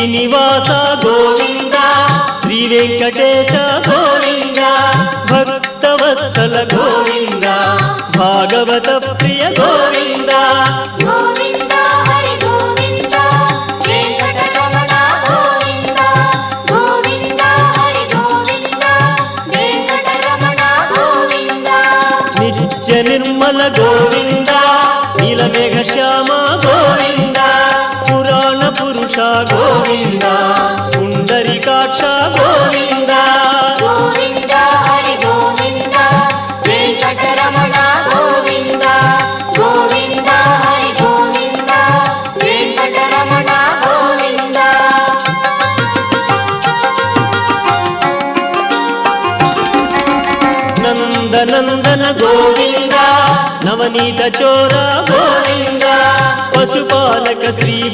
శ్రీనివాస గోవింద శ్రీ వెంకటేశ గోవింద భక్తవత్సల గోవింద భాగవత ప్రియ గోవింద గోవింద హరి గోవింద వెంకటరమణ గోవింద గోవింద హరి గోవింద వెంకటరమణ గోవింద నిత్య నిర్మల గోవింద నీలమేఘ శ్యామ గోవింద పురాణ పురుష గోవింద పుండరీకాక్ష గోవింద గోవింద హరి గోవింద వెంకటరమణ గోవింద గోవింద హరి గోవింద వెంకటరమణ గోవింద నందనందన గోవింద నవనీత చోర